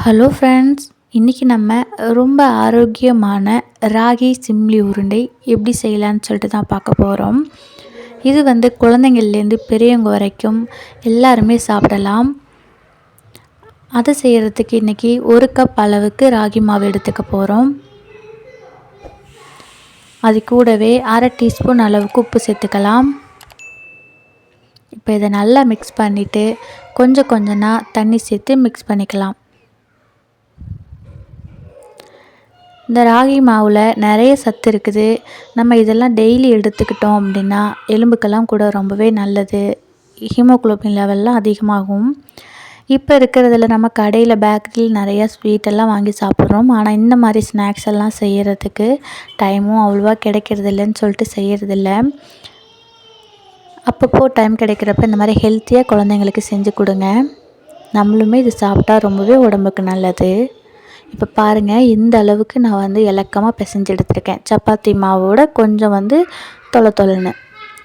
Hello friends, இன்றைக்கி நம்ம ரொம்ப ஆரோக்கியமான ராகி சிம்லி உருண்டை எப்படி செய்யலான்னு சொல்லிட்டு தான் பார்க்க போகிறோம். இது குழந்தைங்கள்லேருந்து பெரியவங்க வரைக்கும் எல்லாருமே சாப்பிடலாம். அதை செய்கிறதுக்கு இன்றைக்கி 1 கப் அளவுக்கு ராகி மாவு எடுத்துக்க போகிறோம். அது கூடவே 1/2 டீஸ்பூன் அளவுக்கு உப்பு சேர்த்துக்கலாம். இப்போ இதை நல்லா மிக்ஸ் பண்ணிவிட்டு கொஞ்சம் கொஞ்சமாக தண்ணி சேர்த்து மிக்ஸ் பண்ணிக்கலாம். இந்த ராகி மாவில் நிறைய சத்து இருக்குது. நம்ம இதெல்லாம் டெய்லி எடுத்துக்கிட்டோம் அப்படின்னா எலும்புக்கெல்லாம் கூட ரொம்பவே நல்லது. ஹீமோகுளோபின் லெவல்லாம் அதிகமாகும். இப்போ இருக்கிறதுல நம்ம கடையில் பேக்கரியில் நிறையா ஸ்வீட்டெல்லாம் வாங்கி சாப்பிட்றோம். ஆனால் இந்த மாதிரி ஸ்நாக்ஸ் எல்லாம் செய்கிறதுக்கு டைமும் அவ்வளோவா கிடைக்கிறதில்லன்னு சொல்லிட்டு செய்கிறதில்ல. அப்பப்போ டைம் கிடைக்கிறப்ப இந்த மாதிரி ஹெல்த்தியாக குழந்தைங்களுக்கு செஞ்சு கொடுங்க. நம்மளுமே இது சாப்பிட்டா ரொம்பவே உடம்புக்கு நல்லது. இப்போ பாருங்கள், இந்த அளவுக்கு நான் இலக்கமாக பிசைஞ்சு எடுத்துருக்கேன். சப்பாத்தி மாவோட கொஞ்சம் தொலை தொலைன்னு,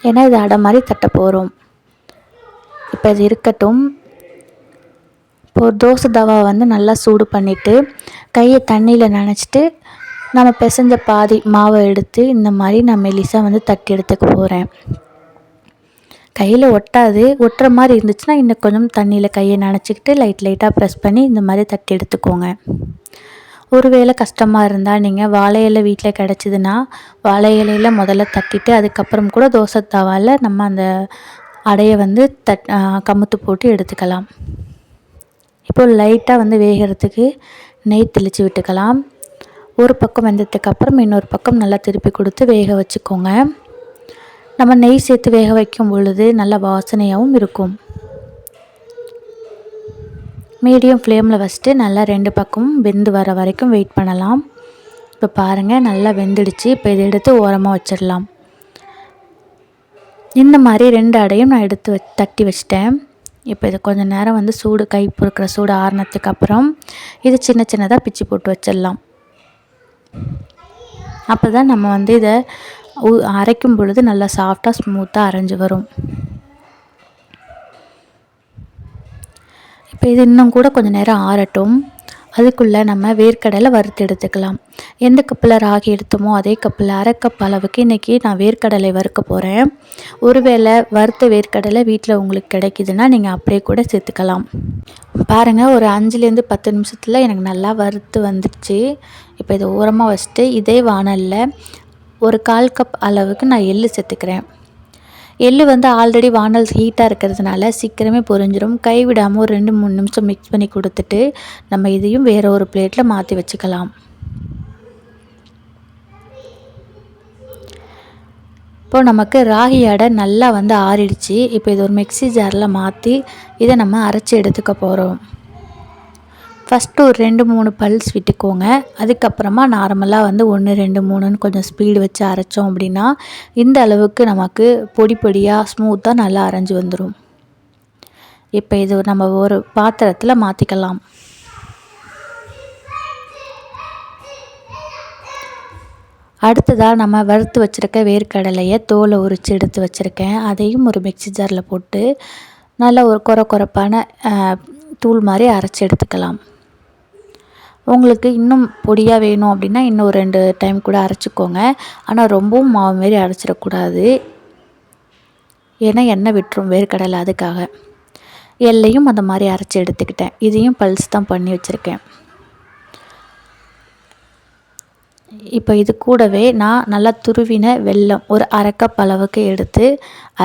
ஏன்னா இது அடை மாதிரி தட்ட போகிறோம். இப்போ இது இருக்கட்டும். இப்போ ஒரு தோசை தவா நல்லா சூடு பண்ணிவிட்டு கையை தண்ணியில் நனைச்சிட்டு நம்ம பிசைஞ்ச பாதி மாவை எடுத்து இந்த மாதிரி நான் மெலிசாக தட்டி எடுத்துக்க போகிறேன். கையில் ஒட்டாது. ஒட்டுற மாதிரி இருந்துச்சுன்னா இன்னும் கொஞ்சம் தண்ணியில் கையை நனைச்சிக்கிட்டு லைட்டாக ப்ரெஸ் பண்ணி இந்த மாதிரி தட்டி எடுத்துக்கோங்க. ஒருவேளை கஷ்டமாக இருந்தால் நீங்கள் வாழை இலை வீட்டில் கிடச்சிதுன்னா வாழை இலையில் முதல்ல தட்டிட்டு அதுக்கப்புறம் கூட தோசை தவாவில் நம்ம அந்த அடையை கமுத்து போட்டு எடுத்துக்கலாம். இப்போது லைட்டாக வேகிறதுக்கு நெய் தெளித்து விட்டுக்கலாம். ஒரு பக்கம் வெந்ததுக்கப்புறம் இன்னொரு பக்கம் நல்லா திருப்பி கொடுத்து வேக வச்சுக்கோங்க. நம்ம நெய் சேர்த்து வேக வைக்கும் பொழுது நல்ல வாசனையாகவும் இருக்கும். மீடியம் ஃப்ளேமில் வச்சுட்டு நல்லா 2 பக்கமும் வெந்து வர வரைக்கும் வெயிட் பண்ணலாம். இப்போ பாருங்கள், நல்லா வெந்துடுச்சு. இப்போ இதை எடுத்து ஓரமாக வச்சிடலாம். இந்த மாதிரி 2 அடையும் நான் எடுத்து தட்டி வச்சிட்டேன். இப்போ இதை கொஞ்சம் நேரம் சூடு கை பொறுக்கிற சூடு ஆறுனதுக்கு அப்புறம் இது சின்ன சின்னதாக பிச்சு போட்டு வச்சிடலாம். அப்போ தான் நம்ம இதை அரைக்கும் பொழுது நல்லா சாஃப்டாக ஸ்மூத்தாக அரைஞ்சி வரும். இப்போ இது இன்னும் கூட கொஞ்சம் நேரம் ஆறட்டும். அதுக்குள்ளே நம்ம வேர்க்கடலை வறுத்து எடுத்துக்கலாம். எந்த கப்பில் ராகி எடுத்தோமோ அதே கப்பில் 1/2 கப் அளவுக்கு இன்றைக்கி நான் வேர்க்கடலை வறுக்க போகிறேன். ஒருவேளை வறுத்த வேர்க்கடலை வீட்டில் உங்களுக்கு கிடைக்குதுன்னா நீங்கள் அப்படியே கூட சேர்த்துக்கலாம். பாருங்கள், ஒரு 5லேருந்து 10 நிமிஷத்தில் எனக்கு நல்லா வறுத்து வந்துடுச்சு. இப்போ இதை ஓரமாக வச்சுட்டு இதே வாணலில் ஒரு 1/4 கப் அளவுக்கு நான் எள்ளு சேர்த்துக்கிறேன். எள்ளு ஆல்ரெடி வானல் ஹீட்டாக இருக்கிறதுனால சீக்கிரமே பொரிஞ்சிடும். கைவிடாமல் ஒரு 2-3 நிமிஷம் மிக்ஸ் பண்ணி கொடுத்துட்டு நம்ம இதையும் வேறு ஒரு பிளேட்டில் மாற்றி வச்சுக்கலாம். இப்போது நமக்கு ராகி அடை நல்லா ஆறிடுச்சு. இப்போ இது ஒரு மிக்ஸி ஜாரில் மாற்றி இதை நம்ம அரைச்சி எடுத்துக்க போகிறோம். ஃபஸ்ட்டு ஒரு 2-3 பல்ஸ் விட்டுக்கோங்க. அதுக்கப்புறமா நார்மலாக 1 2 3ன்னு கொஞ்சம் ஸ்பீடு வச்சு அரைச்சோம் அப்படின்னா இந்த அளவுக்கு நமக்கு பொடி பொடியாக ஸ்மூத்தாக நல்லா அரைஞ்சி வந்துடும். இப்போ இது நம்ம ஒரு பாத்திரத்தில் மாற்றிக்கலாம். அடுத்ததாக நம்ம வறுத்து வச்சுருக்க வேர்க்கடலையை தோலை உரித்து எடுத்து வச்சுருக்கேன். அதையும் ஒரு மிக்ஸி ஜாரில் போட்டு நல்லா ஒரு கொரப்பான தூள் மாதிரி அரைச்சி எடுத்துக்கலாம். உங்களுக்கு இன்னும் பொடியாக வேணும் அப்படின்னா இன்னும் 2 டைம் கூட அரைச்சிக்கோங்க. ஆனால் ரொம்பவும் மாவு மாரி அரைச்சிடக்கூடாது, ஏன்னா எண்ணெய் விட்டுரும் வேர்க்கடலை. அதுக்காக எல்லையும் அந்த மாதிரி அரைச்சி எடுத்துக்கிட்டேன். இதையும் பல்ஸ் தான் பண்ணி வச்சுருக்கேன். இப்போ இது கூடவே நான் நல்லா துருவின வெல்லம் ஒரு 1/2 கப் அளவுக்கு எடுத்து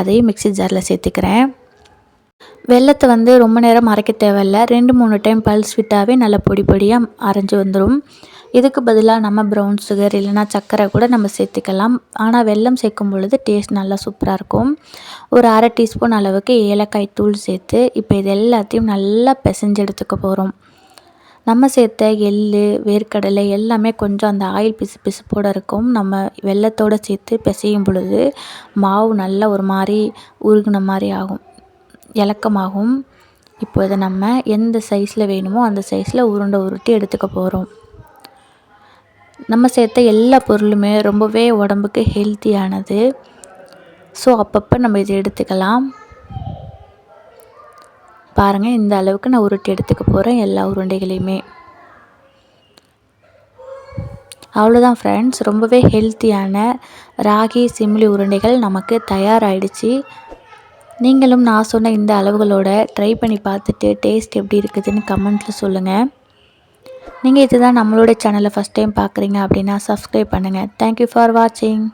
அதையும் மிக்ஸி ஜாரில் சேர்த்துக்கிறேன். வெல்லத்தை ரொம்ப நேரம் அரைக்க தேவையில்லை. 2-3 டைம் பல்ஸ் விட்டாவே நல்லா பொடி பொடியாக அரைஞ்சி வந்துடும். இதுக்கு பதிலாக நம்ம ப்ரௌன் சுகர் இல்லைனா சர்க்கரை கூட நம்ம சேர்த்துக்கலாம். ஆனால் வெல்லம் சேர்க்கும் பொழுது டேஸ்ட் நல்லா சூப்பராக இருக்கும். ஒரு 1/2 டீஸ்பூன் அளவுக்கு ஏலக்காய் தூள் சேர்த்து இப்போ இது எல்லாத்தையும் நல்லா பிசைஞ்சு எடுத்துக்க போகிறோம். நம்ம சேர்த்த எள்ளு வேர்க்கடலை எல்லாமே கொஞ்சம் அந்த ஆயில் பிசுப்போடு இருக்கும். நம்ம வெல்லத்தோடு சேர்த்து பிசையும் பொழுது மாவு நல்லா ஒரு மாதிரி உருகுன மாதிரி ஆகும், இலக்கமாகும். இப்போ இதை நம்ம எந்த சைஸில் வேணுமோ அந்த சைஸில் உருட்டி எடுத்துக்க போகிறோம். நம்ம சேர்த்த எல்லா பொருளுமே ரொம்பவே உடம்புக்கு ஹெல்த்தியானது. ஸோ அப்பப்போ நம்ம இதை எடுத்துக்கலாம். பாருங்கள், இந்த அளவுக்கு நான் உருட்டி எடுத்துக்க போகிறேன் எல்லா உருண்டைகளையுமே. அவ்வளோதான் ஃப்ரெண்ட்ஸ், ரொம்பவே ஹெல்த்தியான ராகி சிம்லி உருண்டைகள் நமக்கு தயாராகிடுச்சு. நீங்களும் நான் சொன்ன இந்த அளவுகளோட ட்ரை பண்ணி பார்த்துட்டு டேஸ்ட் எப்படி இருக்குதுன்னு கமெண்ட்டில் சொல்லுங்கள். நீங்கள் இதுதான் நம்மளோட சேனலை ஃபஸ்ட் டைம் பார்க்குறீங்க அப்படின்னா சப்ஸ்கிரைப் பண்ணுங்கள். தேங்க்யூ ஃபார் வாட்சிங்.